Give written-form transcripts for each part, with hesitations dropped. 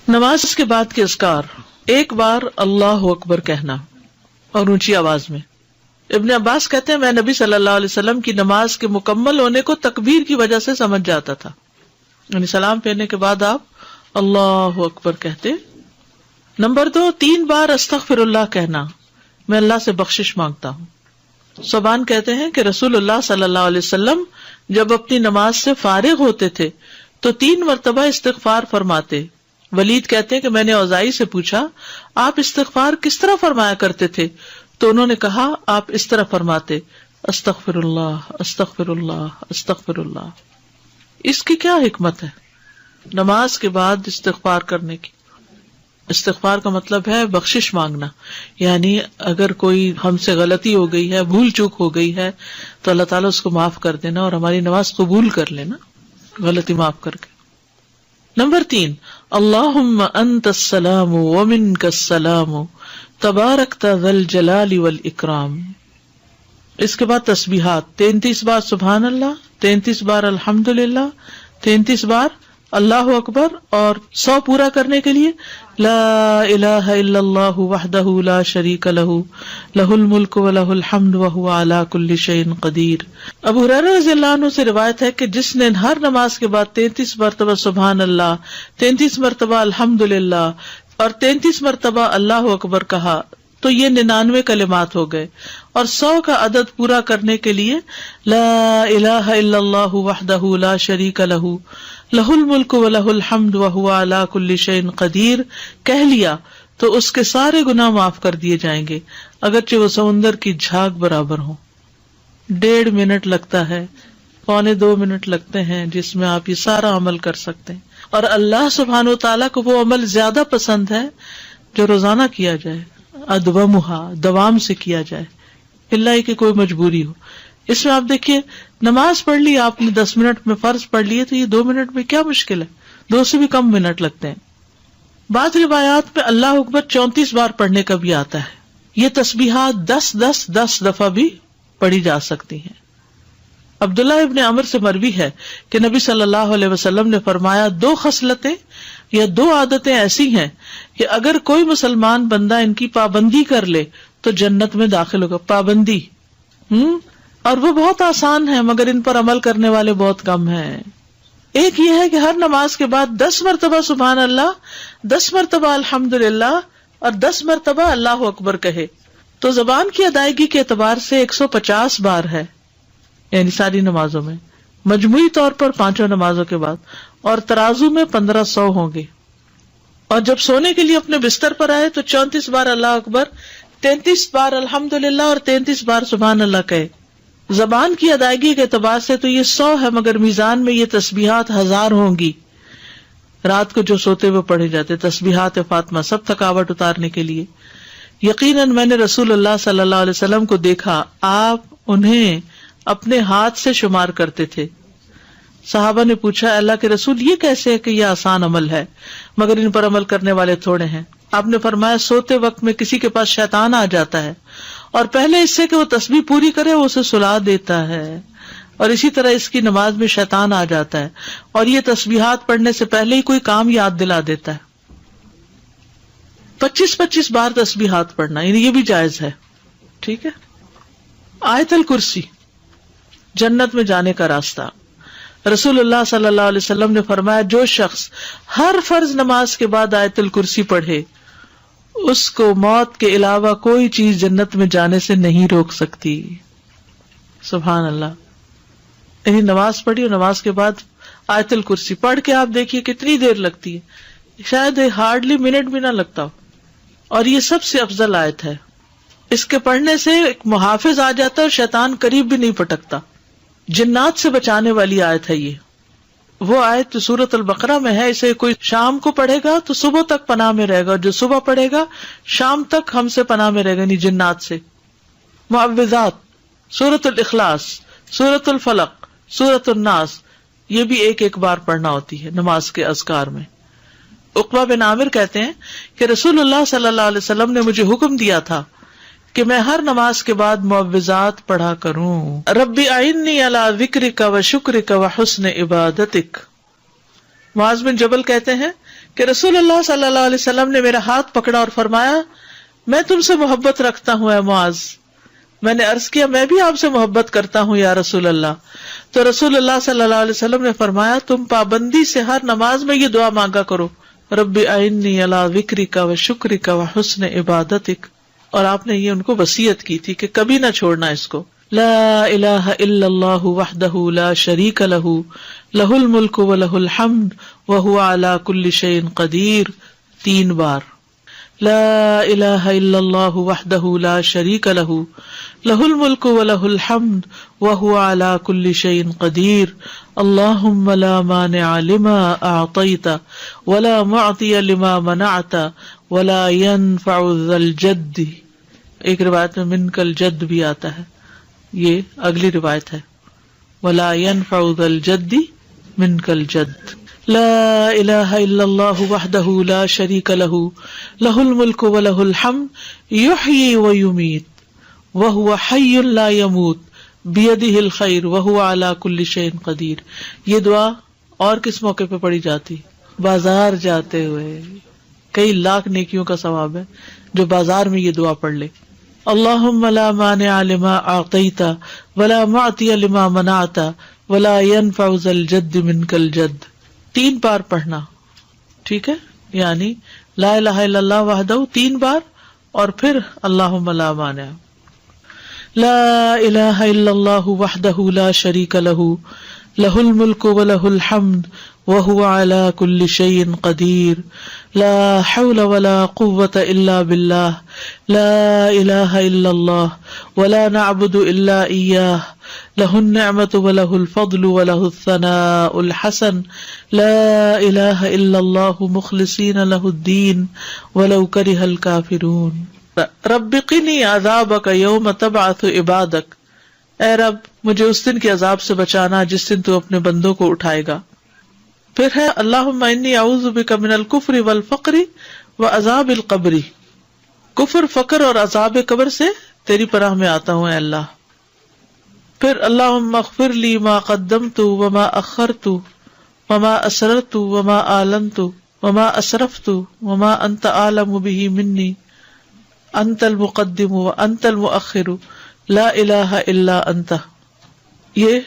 نماز کے بعد کے اذکار، ایک بار اللہ اکبر کہنا اور اونچی آواز میں۔ ابن عباس کہتے ہیں میں نبی صلی اللہ علیہ وسلم کی نماز کے مکمل ہونے کو تکبیر کی وجہ سے سمجھ جاتا تھا، یعنی سلام پھیرنے کے بعد آپ اللہ اکبر کہتے۔ نمبر 2، 3 بار استغفر اللہ کہنا، میں اللہ سے بخشش مانگتا ہوں۔ صبان کہتے ہیں کہ رسول اللہ صلی اللہ علیہ وسلم جب اپنی نماز سے فارغ ہوتے تھے تو 3 مرتبہ استغفار فرماتے۔ ولید کہتے ہیں کہ میں نے اوزائی سے پوچھا آپ استغفار کس طرح فرمایا کرتے تھے، تو انہوں نے کہا آپ اس طرح فرماتے استغفر اللہ استغفر اللہ استغفر اللہ۔ اس کی کیا حکمت ہے نماز کے بعد استغفار کرنے کی؟ استغفار کا مطلب ہے بخشش مانگنا، یعنی اگر کوئی ہم سے غلطی ہو گئی ہے، بھول چوک ہو گئی ہے تو اللہ تعالیٰ اس کو معاف کر دینا اور ہماری نماز قبول کر لینا، غلطی معاف کر کے۔ نمبر 3، اللہم انت السلام ومنک السلام تبارکت ذی الجلال والاکرام۔ اس کے بعد تسبیحات، 33 بار سبحان اللہ، 33 بار الحمدللہ، 33 بار اللہ اکبر، اور 100 پورا کرنے کے لیے لا الہ الا اللہ وحدہ لا شریک لہ لہ الملک ولہ الحمد وہو علی کل شیء قدیر۔ ابو ہریرہ رضی اللہ عنہ سے روایت ہے کہ جس نے ہر نماز کے بعد 33 مرتبہ سبحان اللہ، 33 مرتبہ الحمدللہ اور 33 مرتبہ اللہ اکبر کہا تو یہ 99 کلمات ہو گئے، اور 100 کا عدد پورا کرنے کے لیے لا الہ الا اللہ وحدہ لا شریک لہ لہ الملک ولہ الحمد وہو علی کل شیء قدیر کہہ لیا تو اس کے سارے گناہ معاف کر دیے جائیں گے، اگرچہ وہ سمندر کی جھاگ برابر ہوں۔ 1.5 منٹ لگتا ہے، 1.25 منٹ لگتے ہیں جس میں آپ یہ سارا عمل کر سکتے ہیں، اور اللہ سبحانہ و تعالیٰ کو وہ عمل زیادہ پسند ہے جو روزانہ کیا جائے، ادومہا، دوام سے کیا جائے، اللہ کہ کوئی مجبوری ہو۔ اس میں آپ دیکھیے نماز پڑھ لی آپ نے 10 منٹ میں، فرض پڑھ لیے تو یہ 2 منٹ میں کیا مشکل ہے، 2 سے بھی کم منٹ لگتے ہیں۔ بعض روایات میں اللہ اکبر 34 بار پڑھنے کا بھی آتا ہے۔ یہ تسبیحات 10 دفعہ بھی پڑھی جا سکتی ہیں۔ عبداللہ ابن عمر سے مروی ہے کہ نبی صلی اللہ علیہ وسلم نے فرمایا 2 خصلتیں یا 2 عادتیں ایسی ہیں کہ اگر کوئی مسلمان بندہ ان کی پابندی کر لے تو جنت میں داخل ہوگا۔ پابندی اور وہ بہت آسان ہے مگر ان پر عمل کرنے والے بہت کم ہیں۔ ایک یہ ہے کہ ہر نماز کے بعد 10 مرتبہ سبحان اللہ، 10 مرتبہ الحمدللہ اور 10 مرتبہ اللہ اکبر کہے تو زبان کی ادائیگی کے اعتبار سے 150 بار ہے، یعنی ساری نمازوں میں، مجموعی طور پر 5 نمازوں کے بعد، اور ترازو میں 1500 ہوں گے۔ اور جب سونے کے لیے اپنے بستر پر آئے تو 34 بار اللہ اکبر، 33 بار الحمدللہ اور 33 بار سبحان اللہ کہے۔ زبان کی ادائیگی کے اعتبار سے تو یہ 100 ہے، مگر میزان میں یہ تسبیحات 1000 ہوں گی۔ رات کو جو سوتے ہوئے پڑھے جاتے تسبیحات فاطمہ، سب تھکاوٹ اتارنے کے لیے۔ یقیناً میں نے رسول اللہ صلی اللہ علیہ وسلم کو دیکھا، آپ انہیں اپنے ہاتھ سے شمار کرتے تھے۔ صحابہ نے پوچھا اللہ کے رسول یہ کیسے ہے کہ یہ آسان عمل ہے مگر ان پر عمل کرنے والے تھوڑے ہیں؟ آپ نے فرمایا سوتے وقت میں کسی کے پاس شیطان آ جاتا ہے اور پہلے اس سے کہ وہ تسبیح پوری کرے وہ اسے سلا دیتا ہے، اور اسی طرح اس کی نماز میں شیطان آ جاتا ہے اور یہ تسبیحات پڑھنے سے پہلے ہی کوئی کام یاد دلا دیتا ہے۔ 25 بار تسبیحات پڑھنا، یعنی یہ بھی جائز ہے، ٹھیک ہے۔ آیت الکرسی، جنت میں جانے کا راستہ۔ رسول اللہ صلی اللہ علیہ وسلم نے فرمایا جو شخص ہر فرض نماز کے بعد آیت الکرسی پڑھے اس کو موت کے علاوہ کوئی چیز جنت میں جانے سے نہیں روک سکتی۔ سبحان اللہ۔ یعنی نماز پڑھی اور نماز کے بعد آیت الکرسی پڑھ کے آپ دیکھیے کتنی دیر لگتی ہے، شاید ہارڈلی منٹ بھی نہ لگتا ہو، اور یہ سب سے افضل آیت ہے۔ اس کے پڑھنے سے ایک محافظ آ جاتا ہے اور شیطان قریب بھی نہیں پٹکتا، جنات سے بچانے والی آیت ہے یہ۔ وہ آیت سورۃ البقرہ میں ہے، اسے کوئی شام کو پڑھے گا تو صبح تک پناہ میں رہے گا، اور جو صبح پڑھے گا شام تک ہم سے پناہ میں رہے گا، یعنی جنات سے۔ معوذات، سورۃ الاخلاص، سورۃ الفلق، سورۃ الناس، یہ بھی ایک بار پڑھنا ہوتی ہے نماز کے اذکار میں۔ عقبہ بن عامر کہتے ہیں کہ رسول اللہ صلی اللہ علیہ وسلم نے مجھے حکم دیا تھا کہ میں ہر نماز کے بعد معوذات پڑھا کروں۔ ربی اعنی علی ذکرک و شکرک و حسن عبادتک۔ معاذ بن جبل کہتے ہیں کہ رسول اللہ صلی اللہ علیہ وسلم نے میرا ہاتھ پکڑا اور فرمایا میں تم سے محبت رکھتا ہوں اے معاذ. میں نے عرض کیا میں بھی آپ سے محبت کرتا ہوں یا رسول اللہ. تو رسول اللہ صلی اللہ علیہ وسلم نے فرمایا تم پابندی سے ہر نماز میں یہ دعا مانگا کرو رب اعنی علی ذکرک و شکرک و حسن عبادتک. اور آپ نے یہ ان کو وصیت کی تھی کہ کبھی نہ چھوڑنا اس کو. لا الہ الا اللہ وحدہ لا شریک لہ لہ الملک و لہ الحمد وہو علی کل شیء قدیر. 3 بار. لا الہ الا اللہ وحدہ لا شریک لہ لہ الملک و لہ الحمد وہو علی کل شیء قدیر. اللہم لا مانع لما اعطیت ولا معطی لما منعت ولا ينفع ذا الجد. ایک روایت میں منک الجد بھی آتا ہے، یہ اگلی روایت ہے ولا ينفع ذا الجد منک الجد. لا الہ الا اللہ وحدہ لا شریک لہ لہ الملک و لہ الحمد یحیی و یمیت وہو حی لا یموت بیدہ الخیر وہو علی کل شیء قدیر. یہ دعا اور کس موقع پہ پڑھی جاتی؟ بازار جاتے ہوئے. کئی لاکھ نیکیوں کا ثواب ہے جو بازار میں یہ دعا پڑھ لے. اللہم لا مانع لما اعطیت ولا معطی لما منعت ولا ينفع ذا الجد منک الجد. 3 بار پڑھنا، ٹھیک ہے؟ یعنی لا الہ الا اللہ وحدہ 3 بار اور پھر اللہم لا مانع. لا الہ الا اللہ وحدہ لا شریک لہ لہ الملک و لہ الحمد وہو علی کل شیء قدیر. لا حول ولا قوة الا باللہ. لا الہ الا اللہ ولا نعبد الا ایاہ لہ النعمة ولہ الفضل ولہ الثناء الحسن. لا الہ الا اللہ مخلصین لہ الدین ولو کرہ الکافرون. رب قنی عذابک یوم تبعث عبادک. اے رب مجھے اس دن کے عذاب سے بچانا جس دن تو اپنے بندوں کو اٹھائے گا. پھر ہے اللہم انی اعوذ بک من الکفر والفقر وعذاب القبر. کفر، فقر اور عذاب قبر سے تیری پناہ میں آتا ہوں اے اللہ. پھر اللہم اغفر لی ما قدمت وما اخرت وما اسررت وما اعلنت وما اسرفت وما انت اعلم به منی انت المقدم وانت المؤخر لا الہ الا انت. یہ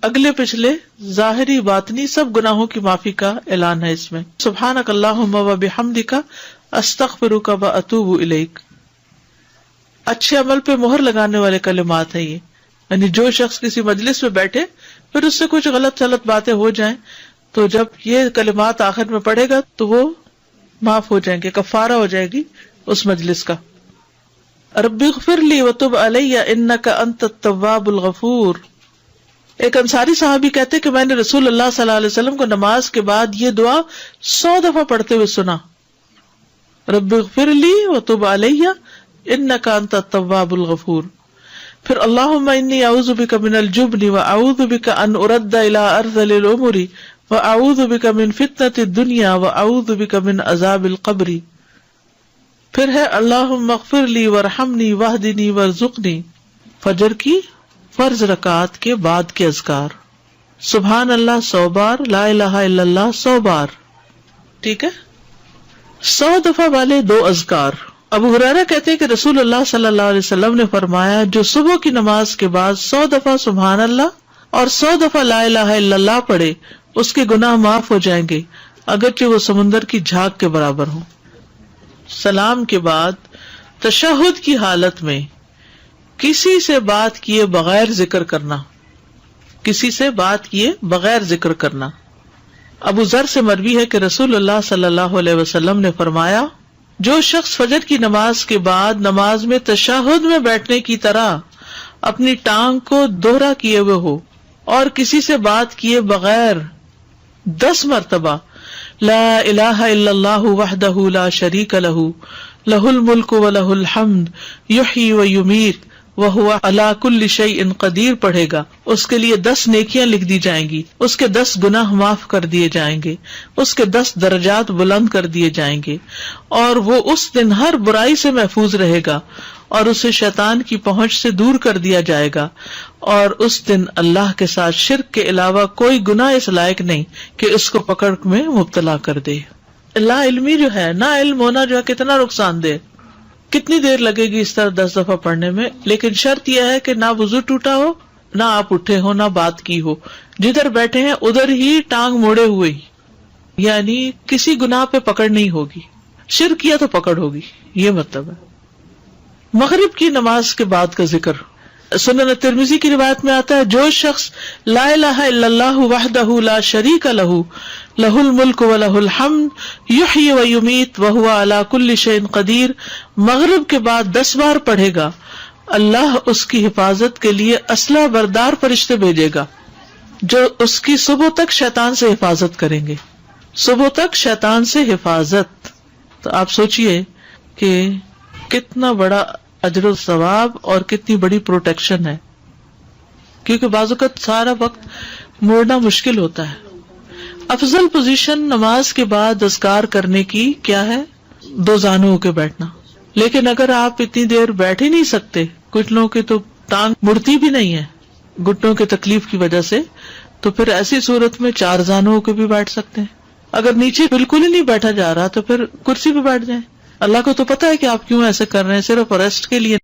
اگلے پچھلے ظاہری باطنی سب گناہوں کی معافی کا اعلان ہے اس میں. سبحانک اللہم وبحمدک استغفرک واتوب الیک. اچھے عمل پہ مہر لگانے والے کلمات ہیں یہ. یعنی جو شخص کسی مجلس میں بیٹھے پھر اس سے کچھ غلط سلط باتیں ہو جائیں تو جب یہ کلمات آخر میں پڑھے گا تو وہ معاف ہو جائیں گے، کفارہ ہو جائے گی اس مجلس کا. رب اغفر لی وتب علی انک انت التواب الغفور. ایک انصاری صحابی کہتے کہ میں نے رسول اللہ صلی اللہ علیہ وسلم کو نماز کے بعد یہ دعا 100 دفعہ پڑھتے ہوئے سنا. رب اغفر لی وتب علی انک انت التواب الغفور. پھر اللہم انی اعوذ بک من الجبن واعوذ بک ان ارد الی ارذل الامور واعوذ بک من فتنۃ الدنیا واعوذ بک من عذاب القبر. پھر ہے اللہم اغفر لی وارحمنی واہدنی وارزقنی. فجر کی فرض رکعات کے بعد کے اذکار سبحان اللہ 100 بار، لا الہ الا اللہ 100 بار، ٹھیک ہے؟ 100 دفعہ والے 2 اذکار. ابو ہریرہ کہتے ہیں کہ رسول اللہ صلی اللہ علیہ وسلم نے فرمایا جو صبح کی نماز کے بعد 100 دفعہ سبحان اللہ اور 100 دفعہ لا الہ الا اللہ پڑھے اس کے گناہ معاف ہو جائیں گے اگرچہ وہ سمندر کی جھاگ کے برابر ہوں. سلام کے بعد تشہد کی حالت میں کسی سے بات کیے بغیر ذکر کرنا، کسی سے بات کیے بغیر ذکر کرنا. ابو ذر سے مروی ہے کہ رسول اللہ صلی اللہ علیہ وسلم نے فرمایا جو شخص فجر کی نماز کے بعد نماز میں تشہد میں بیٹھنے کی طرح اپنی ٹانگ کو دوہرا کیے ہوئے ہو اور کسی سے بات کیے بغیر 10 مرتبہ لا الہ الا اللہ وحدہ لا شریک لہ لہ الملک و لہ الحمد یحیی و یمیت وہو علی کل شیء قدیر پڑھے گا، اس کے لیے 10 نیکیاں لکھ دی جائیں گی، اس کے 10 گناہ معاف کر دیے جائیں گے، اس کے 10 درجات بلند کر دیے جائیں گے، اور وہ اس دن ہر برائی سے محفوظ رہے گا اور اسے شیطان کی پہنچ سے دور کر دیا جائے گا، اور اس دن اللہ کے ساتھ شرک کے علاوہ کوئی گناہ اس لائق نہیں کہ اس کو پکڑ میں مبتلا کر دے. لا علمی جو ہے، نا علم ہونا جو ہے کتنا نقصان دہ، کتنی دیر لگے گی اس طرح 10 دفعہ پڑھنے میں، لیکن شرط یہ ہے کہ نہ وضو ٹوٹا ہو، نہ آپ اٹھے ہو، نہ بات کی ہو، جدھر بیٹھے ہیں ادھر ہی ٹانگ موڑے ہوئے ہی، یعنی کسی گناہ پہ پکڑ نہیں ہوگی، شرک کیا تو پکڑ ہوگی، یہ مطلب ہے۔ مغرب کی نماز کے بعد کا ذکر، سنن ترمذی کی روایت میں آتا ہے، جو شخص لا الہ الا اللہ وحدہ لا شریک لہ لہ الملک ولہ الحمد یحیی ویمیت وہو علی کل شیء قدیر، مغرب کے بعد 10 بار پڑھے گا، اللہ اس کی حفاظت کے لیے اسلحہ بردار فرشتے بھیجے گا جو اس کی صبح تک شیطان سے حفاظت کریں گے، صبح تک شیطان سے حفاظت۔ تو آپ سوچئے کہ کتنا بڑا اجر و ثواب اور کتنی بڑی پروٹیکشن ہے، کیونکہ بعض اوقات سارا وقت موڑنا مشکل ہوتا ہے۔ افضل پوزیشن نماز کے بعد اذکار کرنے کی کیا ہے؟ 2 زانوں ہو کے بیٹھنا، لیکن اگر آپ اتنی دیر بیٹھ ہی نہیں سکتے، کچھ لوگوں کی تو ٹانگ مڑتی بھی نہیں ہے گھٹنوں کے تکلیف کی وجہ سے، تو پھر ایسی صورت میں 4 زانوں ہو کے بھی بیٹھ سکتے ہیں۔ اگر نیچے بالکل ہی نہیں بیٹھا جا رہا تو پھر کرسی پہ بیٹھ جائیں، اللہ کو تو پتا ہے کہ آپ کیوں ایسے کر رہے ہیں، صرف ریسٹ کے لیے